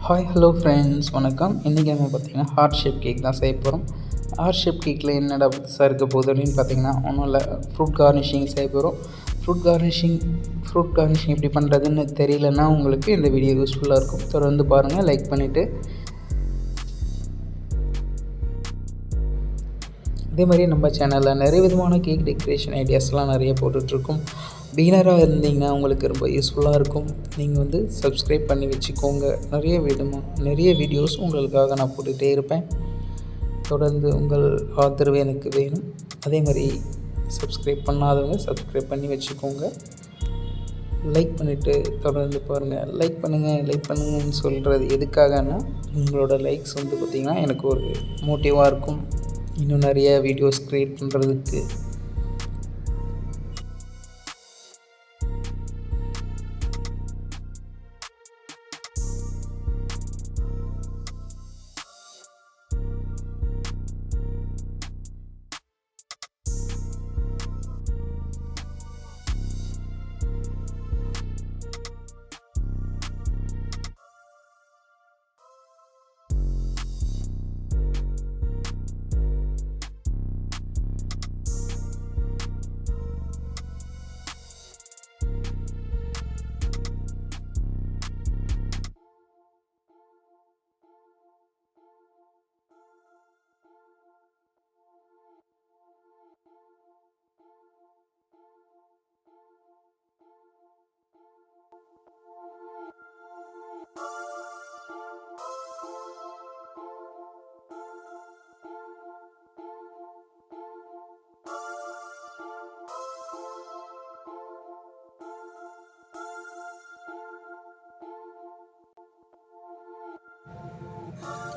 Hi hello friends, வணக்கம். இன்றைக்கி நம்ம பார்த்திங்கன்னா ஹார்ட் ஷேப் கேக் தான் செய்ய போகிறோம். ஹார்ட் ஷேப் கேக்கில் என்னடா புதுசாக இருக்க போகுது அப்படின்னு பார்த்திங்கன்னா ஒன்றும் இல்லை, ஃப்ரூட் கார்னிஷிங் செய்ய போகிறோம். ஃப்ரூட் கார்னிஷிங் எப்படி பண்ணுறதுன்னு தெரியலன்னா உங்களுக்கு இந்த வீடியோ யூஸ்ஃபுல்லாக இருக்கும். தொடர்ந்து பாருங்கள், லைக் பண்ணிவிட்டு. இதே மாதிரி நம்ம சேனலில் நிறைய விதமான கேக் டெக்கரேஷன் ஐடியாஸ்லாம் நிறைய போட்டுட்ருக்கோம். பிகினராக இருந்தீங்கன்னா உங்களுக்கு ரொம்ப யூஸ்ஃபுல்லாக இருக்கும். நீங்கள் சப்ஸ்கிரைப் பண்ணி வச்சுக்கோங்க. நிறைய வீடியோஸ் உங்களுக்காக நான் போட்டுகிட்டே இருப்பேன். தொடர்ந்து உங்கள் ஆதரவு எனக்கு வேணும். அதே மாதிரி சப்ஸ்கிரைப் பண்ணாதவங்க சப்ஸ்கிரைப் பண்ணி வச்சுக்கோங்க. லைக் பண்ணிவிட்டு தொடர்ந்து பாருங்கள். லைக் பண்ணுங்கன்னு சொல்கிறது எதுக்காகன்னா, உங்களோட லைக்ஸ் பார்த்திங்கன்னா எனக்கு ஒரு மோட்டிவாக இருக்கும் இன்னும் நிறைய வீடியோஸ் க்ரியேட் பண்ணுறதுக்கு.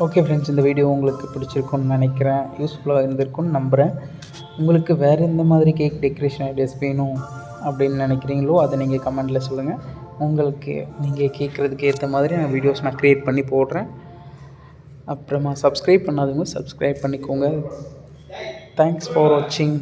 ஓகே ஃப்ரெண்ட்ஸ், இந்த வீடியோ உங்களுக்கு பிடிச்சிருக்குன்னு நினைக்கிறேன். யூஸ்ஃபுல்லாக இருந்திருக்குன்னு நம்புகிறேன். உங்களுக்கு வேறு எந்த மாதிரி கேக் டெக்கரேஷன் ஐடியாஸ் வேணும் அப்படின்னு நினைக்கிறீங்களோ அதை நீங்கள் கமெண்ட்டில் சொல்லுங்கள். நீங்கள் கேட்குறதுக்கு ஏற்ற மாதிரி நான் வீடியோஸ் க்ரியேட் பண்ணி போடுறேன். அப்புறமா சப்ஸ்கிரைப் பண்ணாதவங்க சப்ஸ்கிரைப் பண்ணிக்கோங்க. தேங்க்ஸ் ஃபார் வாட்சிங்.